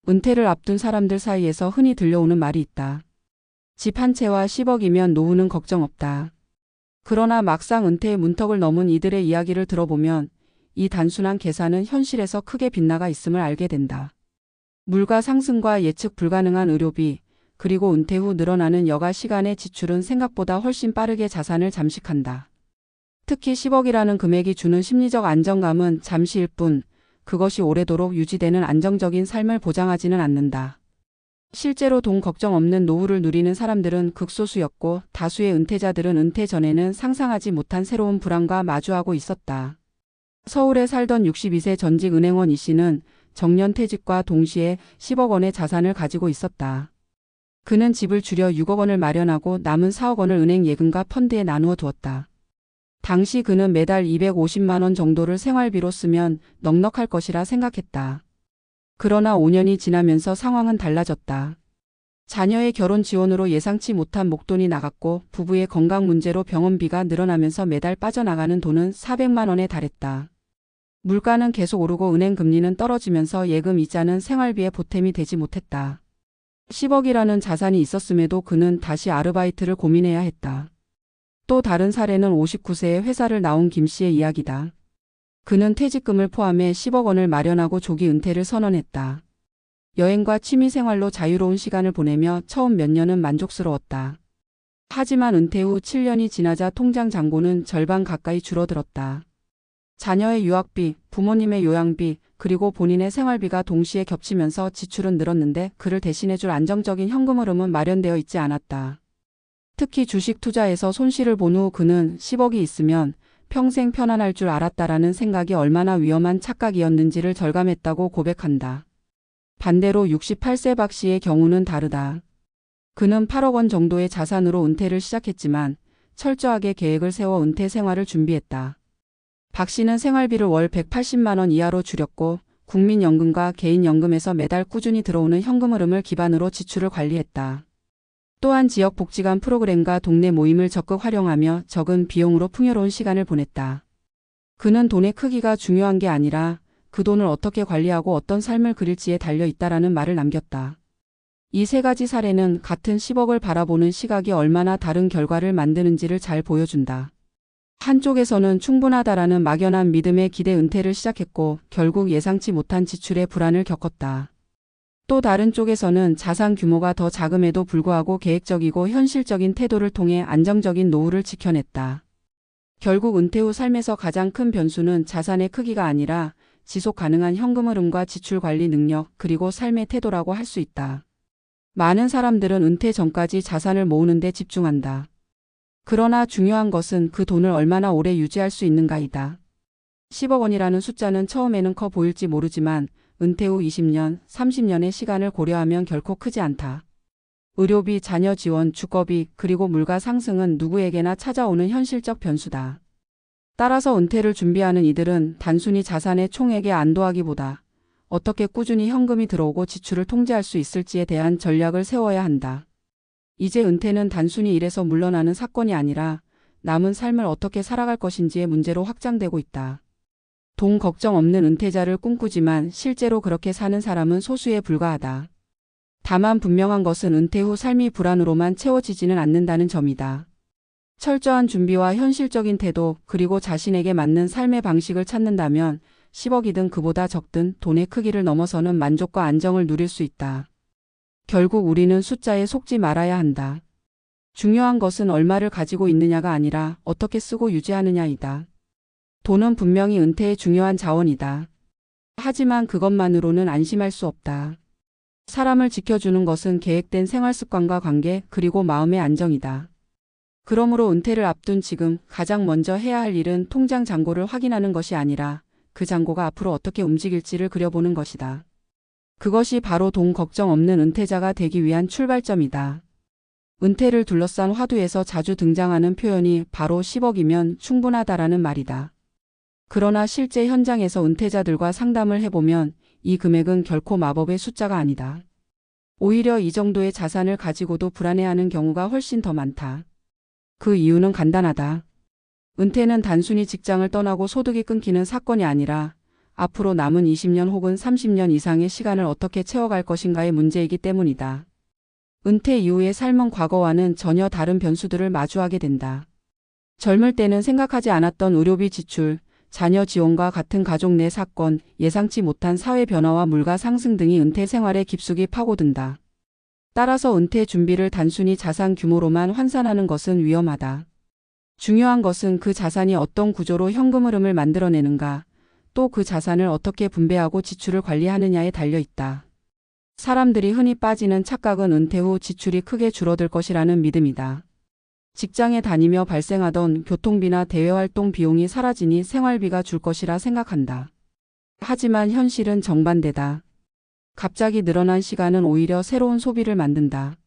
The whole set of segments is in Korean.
은퇴를 앞둔 사람들 사이에서 흔히 들려오는 말이 있다. 집 한 채와 10억이면 노후는 걱정 없다. 그러나 막상 은퇴의 문턱을 넘은 이들의 이야기를 들어보면 이 단순한 계산은 현실에서 크게 빗나가 있음을 알게 된다. 물가 상승과 예측 불가능한 의료비, 그리고 은퇴 후 늘어나는 여가 시간의 지출은 생각보다 훨씬 빠르게 자산을 잠식한다. 특히 10억이라는 금액이 주는 심리적 안정감은 잠시일 뿐, 그것이 오래도록 유지되는 안정적인 삶을 보장하지는 않는다. 실제로 돈 걱정 없는 노후를 누리는 사람들은 극소수였고, 다수의 은퇴자들은 은퇴 전에는 상상하지 못한 새로운 불안과 마주하고 있었다. 서울에 살던 62세 전직 은행원 이 씨는 정년퇴직과 동시에 10억 원의 자산을 가지고 있었다. 그는 집을 줄여 6억 원을 마련하고 남은 4억 원을 은행 예금과 펀드에 나누어 두었다. 당시 그는 매달 250만 원 정도를 생활비로 쓰면 넉넉할 것이라 생각했다. 그러나 5년이 지나면서 상황은 달라졌다. 자녀의 결혼 지원으로 예상치 못한 목돈이 나갔고 부부의 건강 문제로 병원비가 늘어나면서 매달 빠져나가는 돈은 400만 원에 달했다. 물가는 계속 오르고 은행 금리는 떨어지면서 예금 이자는 생활비에 보탬이 되지 못했다. 10억이라는 자산이 있었음에도 그는 다시 아르바이트를 고민해야 했다. 또 다른 사례는 59세에 회사를 나온 김 씨의 이야기다. 그는 퇴직금을 포함해 10억 원을 마련하고 조기 은퇴를 선언했다. 여행과 취미생활로 자유로운 시간을 보내며 처음 몇 년은 만족스러웠다. 하지만 은퇴 후 7년이 지나자 통장 잔고는 절반 가까이 줄어들었다. 자녀의 유학비, 부모님의 요양비, 그리고 본인의 생활비가 동시에 겹치면서 지출은 늘었는데 그를 대신해줄 안정적인 현금 흐름은 마련되어 있지 않았다. 특히 주식 투자에서 손실을 본 후 그는 10억이 있으면 평생 편안할 줄 알았다라는 생각이 얼마나 위험한 착각이었는지를 절감했다고 고백한다. 반대로 68세 박 씨의 경우는 다르다. 그는 8억 원 정도의 자산으로 은퇴를 시작했지만 철저하게 계획을 세워 은퇴 생활을 준비했다. 박 씨는 생활비를 월 180만 원 이하로 줄였고 국민연금과 개인연금에서 매달 꾸준히 들어오는 현금 흐름을 기반으로 지출을 관리했다. 또한 지역복지관 프로그램과 동네 모임을 적극 활용하며 적은 비용으로 풍요로운 시간을 보냈다. 그는 돈의 크기가 중요한 게 아니라 그 돈을 어떻게 관리하고 어떤 삶을 그릴지에 달려 있다라는 말을 남겼다. 이 세 가지 사례는 같은 10억을 바라보는 시각이 얼마나 다른 결과를 만드는지를 잘 보여준다. 한쪽에서는 충분하다라는 막연한 믿음에 기대 은퇴를 시작했고 결국 예상치 못한 지출의 불안을 겪었다. 또 다른 쪽에서는 자산 규모가 더 작음에도 불구하고 계획적이고 현실적인 태도를 통해 안정적인 노후를 지켜냈다. 결국 은퇴 후 삶에서 가장 큰 변수는 자산의 크기가 아니라 지속 가능한 현금 흐름과 지출 관리 능력 그리고 삶의 태도라고 할 수 있다. 많은 사람들은 은퇴 전까지 자산을 모으는 데 집중한다. 그러나 중요한 것은 그 돈을 얼마나 오래 유지할 수 있는가이다. 10억 원이라는 숫자는 처음에는 커 보일지 모르지만 은퇴 후 20년, 30년의 시간을 고려하면 결코 크지 않다. 의료비, 자녀 지원, 주거비, 그리고 물가 상승은 누구에게나 찾아오는 현실적 변수다. 따라서 은퇴를 준비하는 이들은 단순히 자산의 총액에 안도하기보다 어떻게 꾸준히 현금이 들어오고 지출을 통제할 수 있을지에 대한 전략을 세워야 한다. 이제 은퇴는 단순히 일에서 물러나는 사건이 아니라 남은 삶을 어떻게 살아갈 것인지의 문제로 확장되고 있다. 돈 걱정 없는 은퇴자를 꿈꾸지만 실제로 그렇게 사는 사람은 소수에 불과하다. 다만 분명한 것은 은퇴 후 삶이 불안으로만 채워지지는 않는다는 점이다. 철저한 준비와 현실적인 태도 그리고 자신에게 맞는 삶의 방식을 찾는다면 10억이든 그보다 적든 돈의 크기를 넘어서는 만족과 안정을 누릴 수 있다. 결국 우리는 숫자에 속지 말아야 한다. 중요한 것은 얼마를 가지고 있느냐가 아니라 어떻게 쓰고 유지하느냐이다. 돈은 분명히 은퇴의 중요한 자원이다. 하지만 그것만으로는 안심할 수 없다. 사람을 지켜주는 것은 계획된 생활 습관과 관계 그리고 마음의 안정이다. 그러므로 은퇴를 앞둔 지금 가장 먼저 해야 할 일은 통장 잔고를 확인하는 것이 아니라 그 잔고가 앞으로 어떻게 움직일지를 그려보는 것이다. 그것이 바로 돈 걱정 없는 은퇴자가 되기 위한 출발점이다. 은퇴를 둘러싼 화두에서 자주 등장하는 표현이 바로 10억이면 충분하다라는 말이다. 그러나 실제 현장에서 은퇴자들과 상담을 해보면 이 금액은 결코 마법의 숫자가 아니다. 오히려 이 정도의 자산을 가지고도 불안해하는 경우가 훨씬 더 많다. 그 이유는 간단하다. 은퇴는 단순히 직장을 떠나고 소득이 끊기는 사건이 아니라 앞으로 남은 20년 혹은 30년 이상의 시간을 어떻게 채워갈 것인가의 문제이기 때문이다. 은퇴 이후의 삶은 과거와는 전혀 다른 변수들을 마주하게 된다. 젊을 때는 생각하지 않았던 의료비 지출, 자녀 지원과 같은 가족 내 사건, 예상치 못한 사회 변화와 물가 상승 등이 은퇴 생활에 깊숙이 파고든다. 따라서 은퇴 준비를 단순히 자산 규모로만 환산하는 것은 위험하다. 중요한 것은 그 자산이 어떤 구조로 현금 흐름을 만들어내는가, 또 그 자산을 어떻게 분배하고 지출을 관리하느냐에 달려 있다. 사람들이 흔히 빠지는 착각은 은퇴 후 지출이 크게 줄어들 것이라는 믿음이다. 직장에 다니며 발생하던 교통비나 대외활동 비용이 사라지니 생활비가 줄 것이라 생각한다. 하지만 현실은 정반대다. 갑자기 늘어난 시간은 오히려 새로운 소비를 만든다.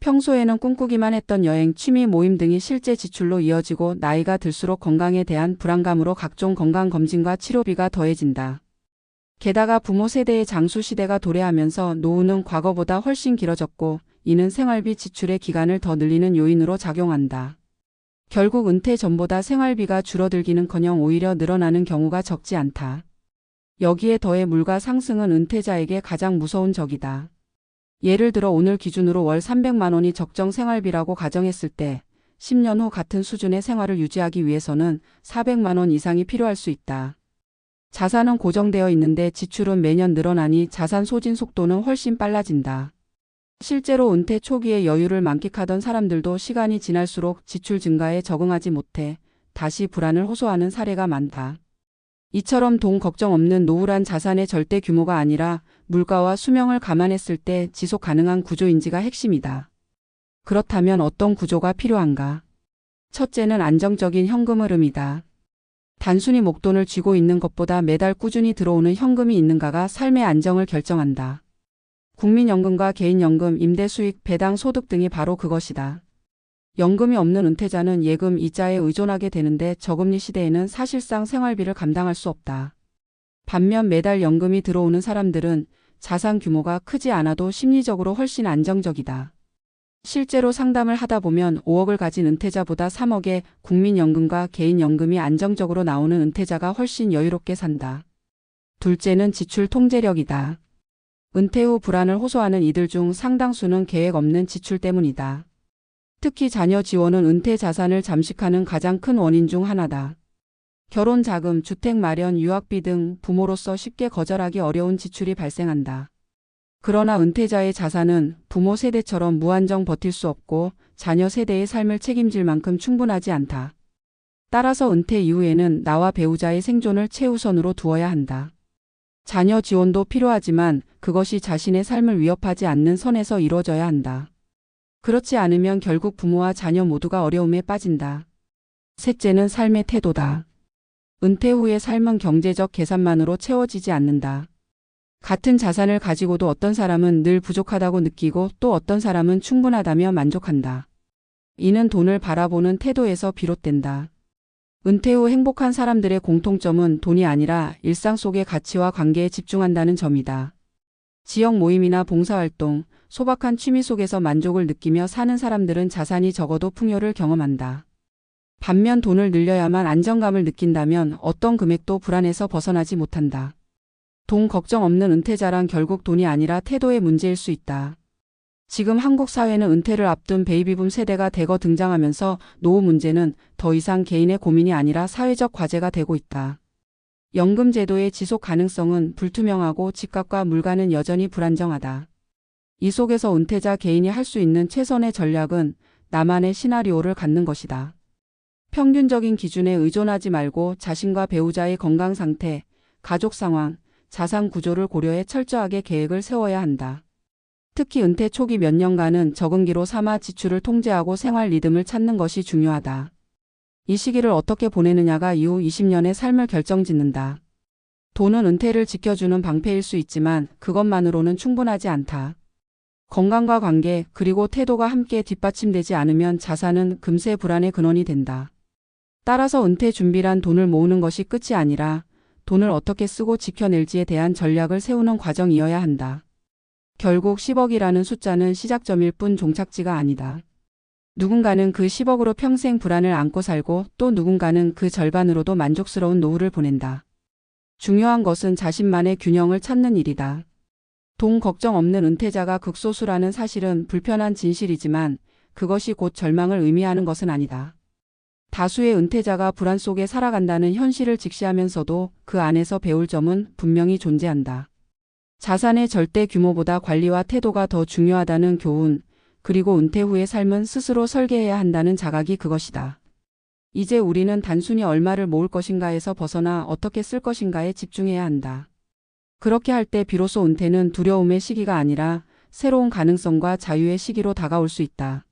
평소에는 꿈꾸기만 했던 여행, 취미, 모임 등이 실제 지출로 이어지고 나이가 들수록 건강에 대한 불안감으로 각종 건강검진과 치료비가 더해진다. 게다가 부모 세대의 장수 시대가 도래하면서 노후는 과거보다 훨씬 길어졌고 이는 생활비 지출의 기간을 더 늘리는 요인으로 작용한다. 결국 은퇴 전보다 생활비가 줄어들기는커녕 오히려 늘어나는 경우가 적지 않다. 여기에 더해 물가 상승은 은퇴자에게 가장 무서운 적이다. 예를 들어 오늘 기준으로 월 300만 원이 적정 생활비라고 가정했을 때 10년 후 같은 수준의 생활을 유지하기 위해서는 400만 원 이상이 필요할 수 있다. 자산은 고정되어 있는데 지출은 매년 늘어나니 자산 소진 속도는 훨씬 빨라진다. 실제로 은퇴 초기에 여유를 만끽하던 사람들도 시간이 지날수록 지출 증가에 적응하지 못해 다시 불안을 호소하는 사례가 많다. 이처럼 돈 걱정 없는 노후란 자산의 절대 규모가 아니라 물가와 수명을 감안했을 때 지속 가능한 구조인지가 핵심이다. 그렇다면 어떤 구조가 필요한가? 첫째는 안정적인 현금 흐름이다. 단순히 목돈을 쥐고 있는 것보다 매달 꾸준히 들어오는 현금이 있는가가 삶의 안정을 결정한다. 국민연금과 개인연금, 임대수익, 배당 소득 등이 바로 그것이다. 연금이 없는 은퇴자는 예금 이자에 의존하게 되는데 저금리 시대에는 사실상 생활비를 감당할 수 없다. 반면 매달 연금이 들어오는 사람들은 자산 규모가 크지 않아도 심리적으로 훨씬 안정적이다. 실제로 상담을 하다 보면 5억을 가진 은퇴자보다 3억의 국민연금과 개인연금이 안정적으로 나오는 은퇴자가 훨씬 여유롭게 산다. 둘째는 지출 통제력이다. 은퇴 후 불안을 호소하는 이들 중 상당수는 계획 없는 지출 때문이다. 특히 자녀 지원은 은퇴 자산을 잠식하는 가장 큰 원인 중 하나다. 결혼 자금, 주택 마련, 유학비 등 부모로서 쉽게 거절하기 어려운 지출이 발생한다. 그러나 은퇴자의 자산은 부모 세대처럼 무한정 버틸 수 없고 자녀 세대의 삶을 책임질 만큼 충분하지 않다. 따라서 은퇴 이후에는 나와 배우자의 생존을 최우선으로 두어야 한다. 자녀 지원도 필요하지만 그것이 자신의 삶을 위협하지 않는 선에서 이루어져야 한다. 그렇지 않으면 결국 부모와 자녀 모두가 어려움에 빠진다. 셋째는 삶의 태도다. 은퇴 후의 삶은 경제적 계산만으로 채워지지 않는다. 같은 자산을 가지고도 어떤 사람은 늘 부족하다고 느끼고 또 어떤 사람은 충분하다며 만족한다. 이는 돈을 바라보는 태도에서 비롯된다. 은퇴 후 행복한 사람들의 공통점은 돈이 아니라 일상 속의 가치와 관계에 집중한다는 점이다. 지역 모임이나 봉사활동, 소박한 취미 속에서 만족을 느끼며 사는 사람들은 자산이 적어도 풍요를 경험한다. 반면 돈을 늘려야만 안정감을 느낀다면 어떤 금액도 불안에서 벗어나지 못한다. 돈 걱정 없는 은퇴자란 결국 돈이 아니라 태도의 문제일 수 있다. 지금 한국 사회는 은퇴를 앞둔 베이비붐 세대가 대거 등장하면서 노후 문제는 더 이상 개인의 고민이 아니라 사회적 과제가 되고 있다. 연금 제도의 지속 가능성은 불투명하고 집값과 물가는 여전히 불안정하다. 이 속에서 은퇴자 개인이 할 수 있는 최선의 전략은 나만의 시나리오를 갖는 것이다. 평균적인 기준에 의존하지 말고 자신과 배우자의 건강 상태, 가족 상황, 자산 구조를 고려해 철저하게 계획을 세워야 한다. 특히 은퇴 초기 몇 년간은 적응기로 삼아 지출을 통제하고 생활 리듬을 찾는 것이 중요하다. 이 시기를 어떻게 보내느냐가 이후 20년의 삶을 결정짓는다. 돈은 은퇴를 지켜주는 방패일 수 있지만 그것만으로는 충분하지 않다. 건강과 관계 그리고 태도가 함께 뒷받침되지 않으면 자산은 금세 불안의 근원이 된다. 따라서 은퇴 준비란 돈을 모으는 것이 끝이 아니라 돈을 어떻게 쓰고 지켜낼지에 대한 전략을 세우는 과정이어야 한다. 결국 10억이라는 숫자는 시작점일 뿐 종착지가 아니다. 누군가는 그 10억으로 평생 불안을 안고 살고 또 누군가는 그 절반으로도 만족스러운 노후를 보낸다. 중요한 것은 자신만의 균형을 찾는 일이다. 돈 걱정 없는 은퇴자가 극소수라는 사실은 불편한 진실이지만 그것이 곧 절망을 의미하는 것은 아니다. 다수의 은퇴자가 불안 속에 살아간다는 현실을 직시하면서도 그 안에서 배울 점은 분명히 존재한다. 자산의 절대 규모보다 관리와 태도가 더 중요하다는 교훈, 그리고 은퇴 후의 삶은 스스로 설계해야 한다는 자각이 그것이다. 이제 우리는 단순히 얼마를 모을 것인가에서 벗어나 어떻게 쓸 것인가에 집중해야 한다. 그렇게 할 때 비로소 은퇴는 두려움의 시기가 아니라 새로운 가능성과 자유의 시기로 다가올 수 있다.